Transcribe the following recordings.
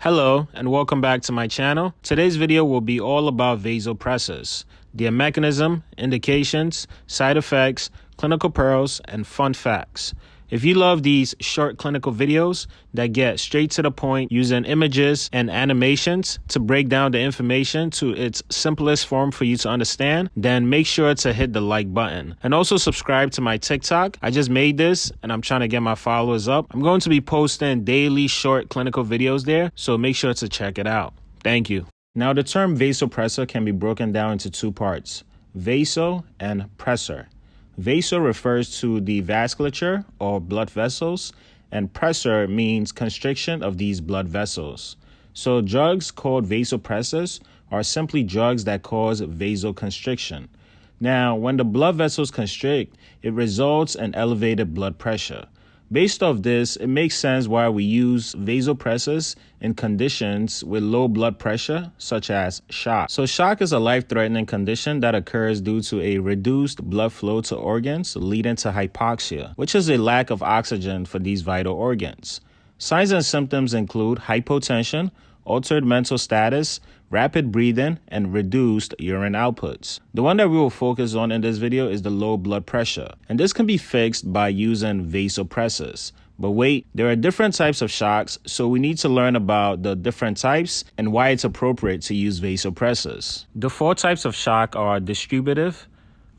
Hello and welcome back to my channel. Today's video will be all about vasopressors, their mechanism, indications, side effects, clinical pearls, and fun facts. If you love these short clinical videos that get straight to the point using images and animations to break down the information to its simplest form for you to understand, then make sure to hit the like button. And also subscribe to my TikTok. I just made this and I'm trying to get my followers up. I'm going to be posting daily short clinical videos there, so make sure to check it out. Thank you. Now, the term vasopressor can be broken down into two parts, vaso and pressor. Vaso refers to the vasculature or blood vessels, and pressor means constriction of these blood vessels. So drugs called vasopressors are simply drugs that cause vasoconstriction. Now, when the blood vessels constrict, it results in elevated blood pressure. Based off this, it makes sense why we use vasopressors in conditions with low blood pressure, such as shock. So shock is a life-threatening condition that occurs due to a reduced blood flow to organs, leading to hypoxia, which is a lack of oxygen for these vital organs. Signs and symptoms include hypotension, altered mental status, rapid breathing, and reduced urine outputs. The one that we will focus on in this video is the low blood pressure, and this can be fixed by using vasopressors. But wait, there are different types of shocks, so we need to learn about the different types and why it's appropriate to use vasopressors. The four types of shock are distributive,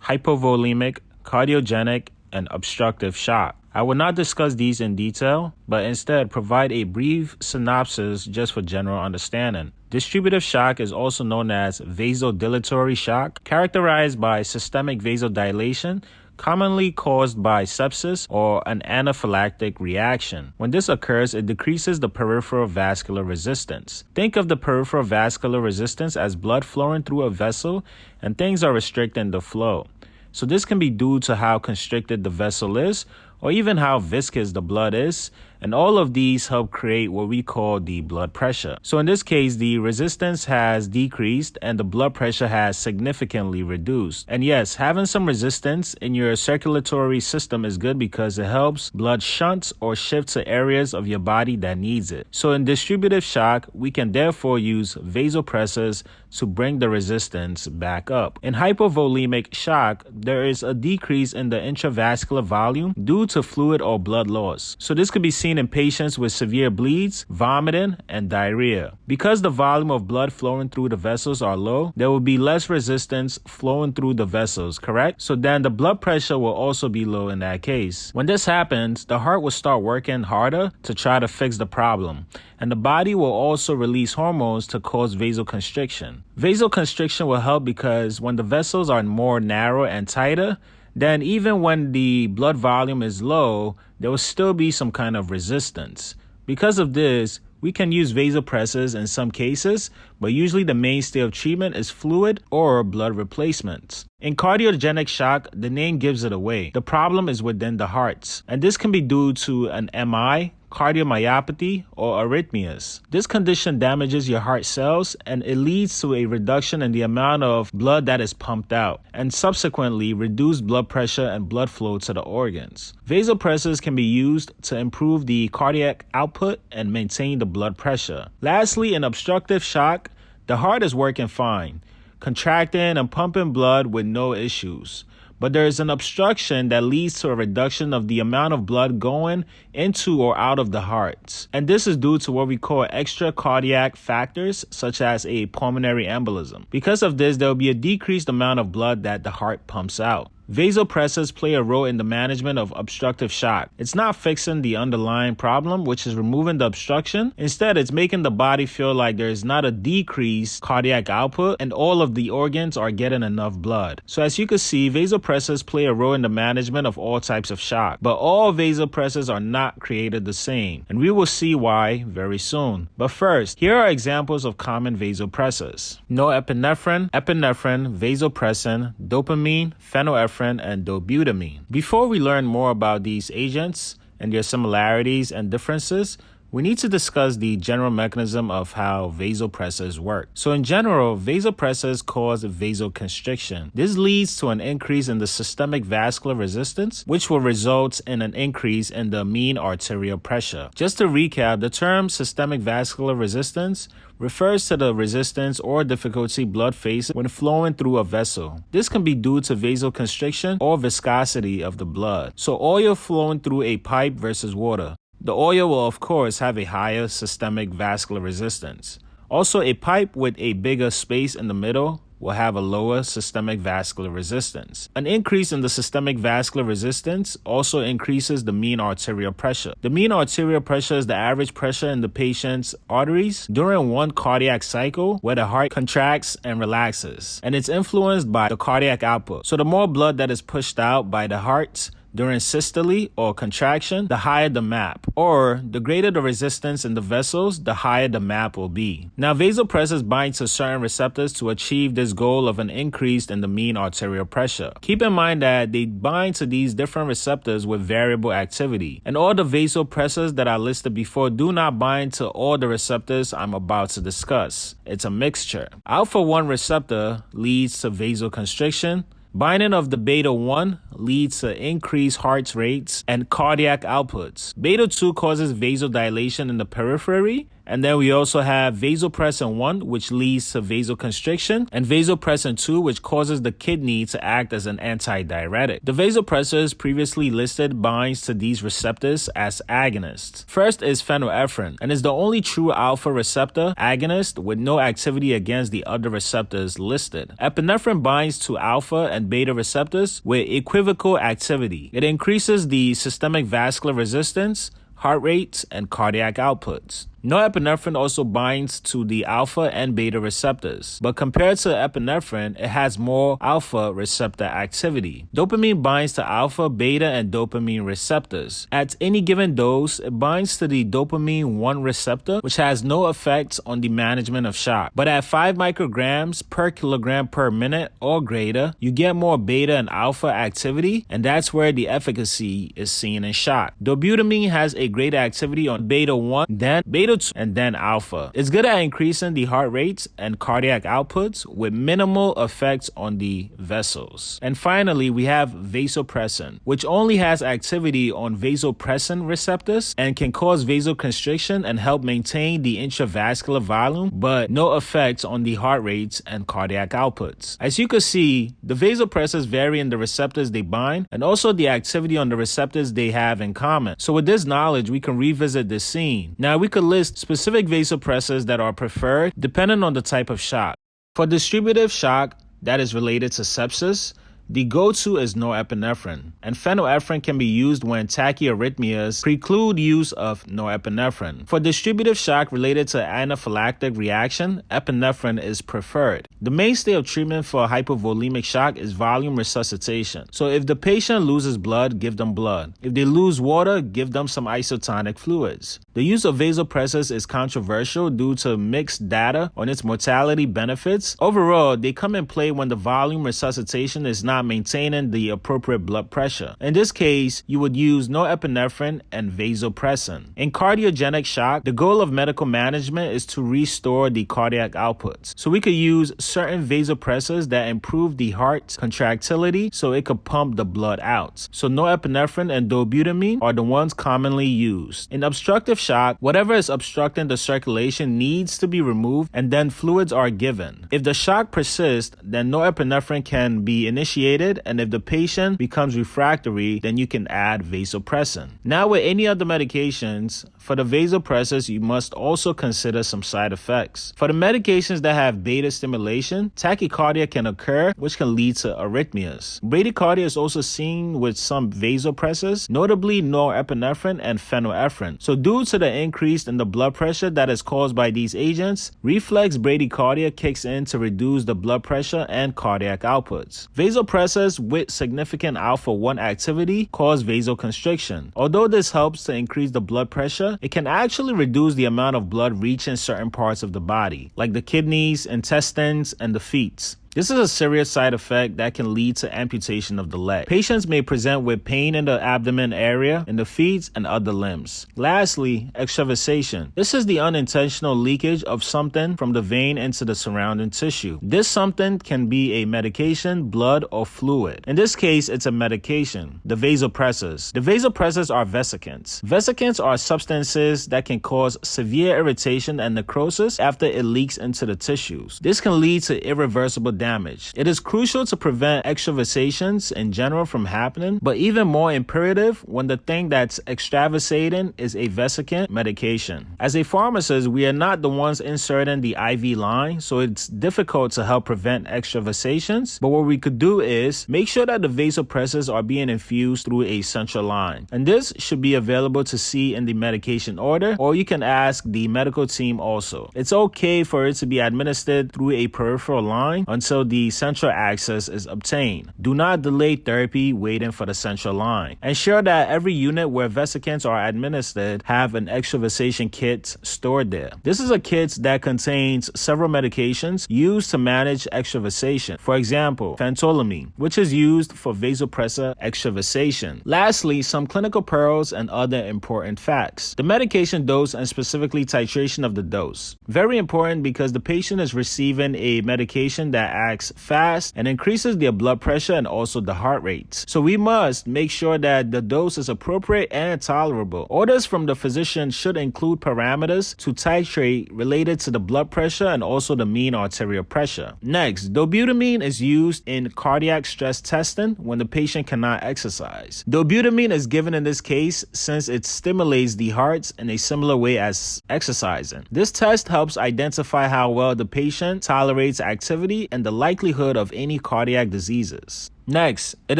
hypovolemic, cardiogenic, and obstructive shock. I will not discuss these in detail, but instead provide a brief synopsis just for general understanding. Distributive shock is also known as vasodilatory shock, characterized by systemic vasodilation, commonly caused by sepsis or an anaphylactic reaction. When this occurs, it decreases the peripheral vascular resistance. Think of the peripheral vascular resistance as blood flowing through a vessel and things are restricting the flow. So this can be due to how constricted the vessel is, or even how viscous the blood is, and all of these help create what we call the blood pressure. So in this case, the resistance has decreased and the blood pressure has significantly reduced. And yes, having some resistance in your circulatory system is good because it helps blood shunt or shift to areas of your body that needs it. So in distributive shock, we can therefore use vasopressors to bring the resistance back up. In hypovolemic shock, there is a decrease in the intravascular volume due to fluid or blood loss. So this could be seen in patients with severe bleeds, vomiting, and diarrhea. Because the volume of blood flowing through the vessels are low, there will be less resistance flowing through the vessels, correct? So then the blood pressure will also be low in that case. When this happens, the heart will start working harder to try to fix the problem, and the body will also release hormones to cause vasoconstriction. Vasoconstriction will help because when the vessels are more narrow and tighter, then even when the blood volume is low, there will still be some kind of resistance. Because of this, we can use vasopressors in some cases, but usually the mainstay of treatment is fluid or blood replacements. In cardiogenic shock, the name gives it away. The problem is within the hearts, and this can be due to an MI, cardiomyopathy, or arrhythmias. This condition damages your heart cells and it leads to a reduction in the amount of blood that is pumped out and subsequently reduced blood pressure and blood flow to the organs. Vasopressors can be used to improve the cardiac output and maintain the blood pressure. Lastly, in obstructive shock, the heart is working fine, contracting and pumping blood with no issues. But there is an obstruction that leads to a reduction of the amount of blood going into or out of the heart. And this is due to what we call extra cardiac factors, such as a pulmonary embolism. Because of this, there will be a decreased amount of blood that the heart pumps out. Vasopressors play a role in the management of obstructive shock. It's not fixing the underlying problem, which is removing the obstruction. Instead, it's making the body feel like there is not a decreased cardiac output and all of the organs are getting enough blood. So as you can see, vasopressors play a role in the management of all types of shock. But all vasopressors are not created the same, and we will see why very soon. But first, here are examples of common vasopressors: norepinephrine, epinephrine, vasopressin, dopamine, phenylephrine, and dobutamine. Before we learn more about these agents and their similarities and differences, we need to discuss the general mechanism of how vasopressors work. So in general, vasopressors cause vasoconstriction. This leads to an increase in the systemic vascular resistance, which will result in an increase in the mean arterial pressure. Just to recap, the term systemic vascular resistance refers to the resistance or difficulty blood faces when flowing through a vessel. This can be due to vasoconstriction or viscosity of the blood. So oil flowing through a pipe versus water. The oil will of course have a higher systemic vascular resistance. Also, a pipe with a bigger space in the middle will have a lower systemic vascular resistance. An increase in the systemic vascular resistance also increases the mean arterial pressure. The mean arterial pressure is the average pressure in the patient's arteries during one cardiac cycle where the heart contracts and relaxes, and it's influenced by the cardiac output. So the more blood that is pushed out by the heart during systole or contraction, the higher the MAP, or the greater the resistance in the vessels, the higher the MAP will be. Now, vasopressors bind to certain receptors to achieve this goal of an increase in the mean arterial pressure. Keep in mind that they bind to these different receptors with variable activity, and all the vasopressors that I listed before do not bind to all the receptors I'm about to discuss. It's a mixture. Alpha-1 receptor leads to vasoconstriction. Binding of the beta-1 leads to increased heart rates and cardiac outputs. Beta-2 causes vasodilation in the periphery. And then we also have vasopressin 1, which leads to vasoconstriction, and vasopressin 2, which causes the kidney to act as an antidiuretic. The vasopressors previously listed binds to these receptors as agonists. First is phenylephrine, and is the only true alpha receptor agonist with no activity against the other receptors listed. Epinephrine binds to alpha and beta receptors with equivocal activity. It increases the systemic vascular resistance, heart rates, and cardiac outputs. Norepinephrine also binds to the alpha and beta receptors, but compared to epinephrine, it has more alpha receptor activity. Dopamine binds to alpha, beta, and dopamine receptors. At any given dose, it binds to the dopamine 1 receptor, which has no effect on the management of shock. But at 5 micrograms per kilogram per minute or greater, you get more beta and alpha activity, and that's where the efficacy is seen in shock. Dobutamine has a greater activity on beta 1 than beta 2 and then alpha. It's good at increasing the heart rates and cardiac outputs with minimal effects on the vessels. And finally, we have vasopressin, which only has activity on vasopressin receptors and can cause vasoconstriction and help maintain the intravascular volume, but no effects on the heart rates and cardiac outputs. As you can see, the vasopressors vary in the receptors they bind and also the activity on the receptors they have in common. So with this knowledge, we can revisit this scene. Now, we could list specific vasopressors that are preferred depending on the type of shock. For distributive shock that is related to sepsis, the go-to is norepinephrine, and phenylephrine can be used when tachyarrhythmias preclude use of norepinephrine. For distributive shock related to anaphylactic reaction, epinephrine is preferred. The mainstay of treatment for hypovolemic shock is volume resuscitation. So if the patient loses blood, give them blood. If they lose water, give them some isotonic fluids. The use of vasopressors is controversial due to mixed data on its mortality benefits. Overall, they come in play when the volume resuscitation is not maintaining the appropriate blood pressure. In this case, you would use norepinephrine and vasopressin. In cardiogenic shock, the goal of medical management is to restore the cardiac outputs. So we could use certain vasopressors that improve the heart contractility so it could pump the blood out. So norepinephrine and dobutamine are the ones commonly used. In obstructive shock, whatever is obstructing the circulation needs to be removed and then fluids are given. If the shock persists, then norepinephrine can be initiated, and if the patient becomes refractory, then you can add vasopressin. Now, with any other medications, for the vasopressors, you must also consider some side effects. For the medications that have beta stimulation, tachycardia can occur, which can lead to arrhythmias. Bradycardia is also seen with some vasopressors, notably norepinephrine and phenylephrine. So due to the increase in the blood pressure that is caused by these agents, reflex bradycardia kicks in to reduce the blood pressure and cardiac outputs. Vasopressors with significant alpha-1 activity cause vasoconstriction. Although this helps to increase the blood pressure, it can actually reduce the amount of blood reaching certain parts of the body, like the kidneys, intestines, and the feet. This is a serious side effect that can lead to amputation of the leg. Patients may present with pain in the abdomen area, in the feet, and other limbs. Lastly, extravasation. This is the unintentional leakage of something from the vein into the surrounding tissue. This something can be a medication, blood, or fluid. In this case, it's a medication, the vasopressors. The vasopressors are vesicants. Vesicants are substances that can cause severe irritation and necrosis after it leaks into the tissues. This can lead to irreversible damage. It is crucial to prevent extravasations in general from happening, but even more imperative when the thing that's extravasating is a vesicant medication. As a pharmacist, we are not the ones inserting the IV line, so it's difficult to help prevent extravasations, but what we could do is make sure that the vasopressors are being infused through a central line. And this should be available to see in the medication order, or you can ask the medical team also. It's okay for it to be administered through a peripheral line until the central access is obtained. Do not delay therapy waiting for the central line. Ensure that every unit where vesicants are administered have an extravasation kit stored there. This is a kit that contains several medications used to manage extravasation. For example, phentolamine, which is used for vasopressor extravasation. Lastly, some clinical pearls and other important facts. The medication dose and specifically titration of the dose. Very important because the patient is receiving a medication that acts fast and increases their blood pressure and also the heart rate. So we must make sure that the dose is appropriate and tolerable. Orders from the physician should include parameters to titrate related to the blood pressure and also the mean arterial pressure. Next, dobutamine is used in cardiac stress testing when the patient cannot exercise. Dobutamine is given in this case since it stimulates the heart in a similar way as exercising. This test helps identify how well the patient tolerates activity and the likelihood of any cardiac diseases. Next, it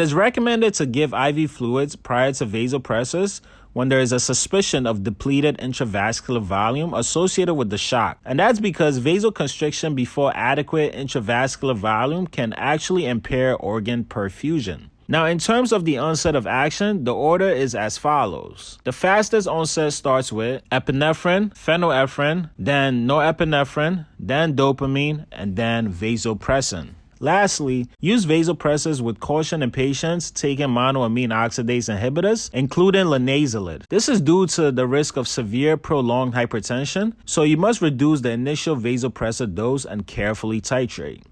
is recommended to give IV fluids prior to vasopressors when there is a suspicion of depleted intravascular volume associated with the shock. And that's because vasoconstriction before adequate intravascular volume can actually impair organ perfusion. Now, in terms of the onset of action, the order is as follows. The fastest onset starts with epinephrine, phenylephrine, then norepinephrine, then dopamine, and then vasopressin. Lastly, use vasopressors with caution in patients taking monoamine oxidase inhibitors, including linezolid. This is due to the risk of severe prolonged hypertension, so you must reduce the initial vasopressor dose and carefully titrate.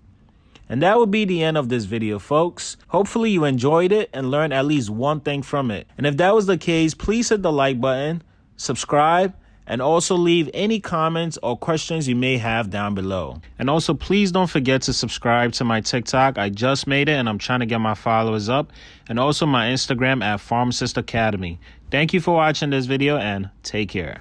And that will be the end of this video, folks. Hopefully you enjoyed it and learned at least one thing from it. And if that was the case, please hit the like button, subscribe, and also leave any comments or questions you may have down below. And also, please don't forget to subscribe to my TikTok. I just made it and I'm trying to get my followers up. And also my Instagram at Pharmacist Academy. Thank you for watching this video and take care.